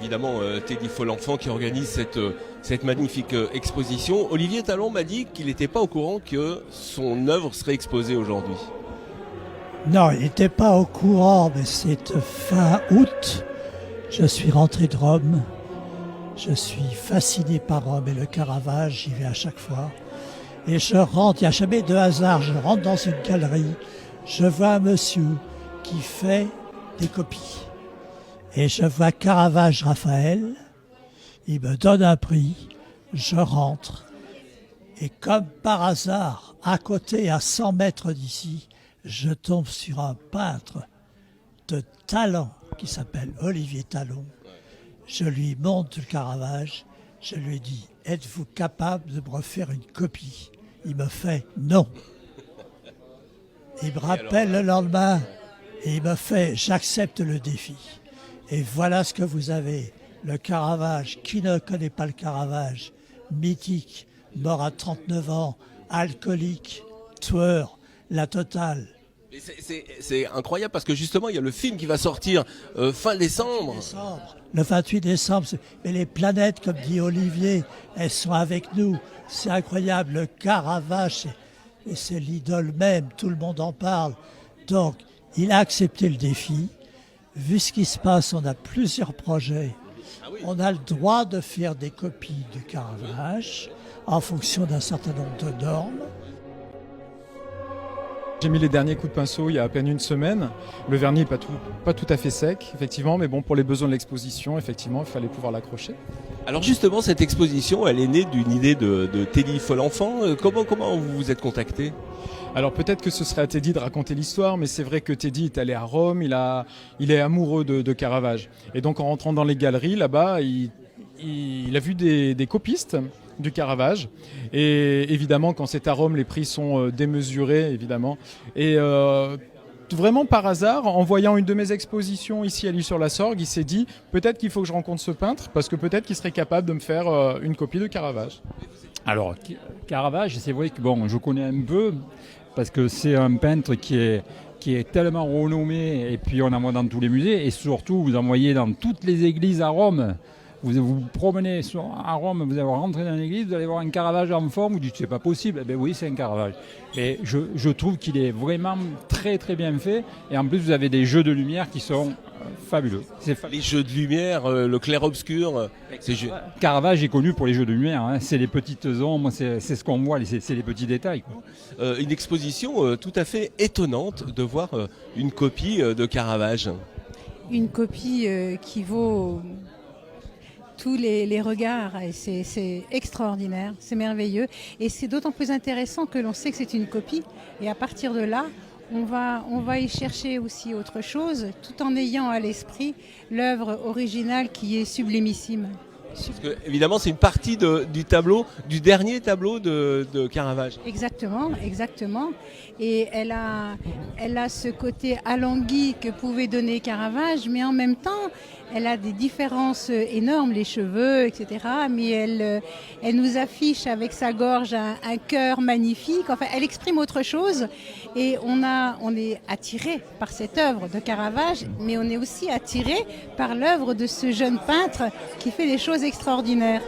évidemment Teddy Folenfant qui organise cette magnifique exposition. Olivier Talon m'a dit qu'il n'était pas au courant que son œuvre serait exposée aujourd'hui. Non, il n'était pas au courant, mais c'est fin août. Je suis rentré de Rome. Je suis fasciné par Rome et le Caravage, j'y vais à chaque fois. Et je rentre, il n'y a jamais de hasard, je rentre dans une galerie, je vois un monsieur qui fait des copies. Et je vois Caravage Raphaël, il me donne un prix, je rentre. Et comme par hasard, à côté, à 100 mètres d'ici, je tombe sur un peintre de talent qui s'appelle Olivier Talon. Je lui montre le Caravage, je lui dis « Êtes-vous capable de me refaire une copie ?» Il me fait « Non ». Il me rappelle le lendemain et il me fait « J'accepte le défi ». Et voilà ce que vous avez, le Caravage. Qui ne connaît pas le Caravage? Mythique, mort à 39 ans, alcoolique, tueur, la totale. C'est incroyable parce que justement il y a le film qui va sortir fin décembre. Le 28 décembre. Mais les planètes, comme dit Olivier, elles sont avec nous. C'est incroyable. Le Caravage, c'est l'idole même. Tout le monde en parle. Donc, il a accepté le défi. Vu ce qui se passe, on a plusieurs projets. On a le droit de faire des copies du Caravage en fonction d'un certain nombre de normes. J'ai mis les derniers coups de pinceau il y a à peine une semaine. Le vernis n'est pas tout à fait sec, effectivement, mais bon, pour les besoins de l'exposition, effectivement, il fallait pouvoir l'accrocher. Alors justement, cette exposition, elle est née d'une idée de Teddy Folenfant. Comment vous vous êtes contacté? Alors peut-être que ce serait à Teddy de raconter l'histoire, mais c'est vrai que Teddy est allé à Rome, il est amoureux de Caravage. Et donc en rentrant dans les galeries, là-bas, il a vu des copistes du Caravage. Et évidemment, quand c'est à Rome, les prix sont démesurés, évidemment. Et vraiment par hasard, en voyant une de mes expositions ici à l'Île-sur-la-Sorgue, il s'est dit peut-être qu'il faut que je rencontre ce peintre, parce que peut-être qu'il serait capable de me faire une copie de Caravage. Alors, Caravage, c'est vrai que bon, je connais un peu, parce que c'est un peintre qui est tellement renommé, et puis on en voit dans tous les musées, et surtout vous en voyez dans toutes les églises à Rome. Vous vous promenez à Rome, vous allez rentrer dans l'église, vous allez voir un Caravage en forme, vous dites c'est pas possible. Eh bien oui, c'est un Caravage. Et je trouve qu'il est vraiment très très bien fait. Et en plus, vous avez des jeux de lumière qui sont fabuleux. Les jeux de lumière, le clair-obscur. Caravage est connu pour les jeux de lumière. Hein. C'est les petites ombres, c'est ce qu'on voit, c'est les petits détails. Quoi. Une exposition tout à fait étonnante de voir une copie de Caravage. Une copie qui vaut tous les regards, et c'est extraordinaire, c'est merveilleux, et c'est d'autant plus intéressant que l'on sait que c'est une copie, et à partir de là, on va y chercher aussi autre chose, tout en ayant à l'esprit l'œuvre originale qui est sublimissime. Parce que, évidemment, c'est une partie du dernier tableau de Caravage. Exactement. Et elle a ce côté alangui que pouvait donner Caravage, mais en même temps, elle a des différences énormes, les cheveux, etc. Mais elle nous affiche avec sa gorge un cœur magnifique. Enfin, elle exprime autre chose. Et on est attiré par cette œuvre de Caravage, mais on est aussi attiré par l'œuvre de ce jeune peintre qui fait des choses extraordinaires.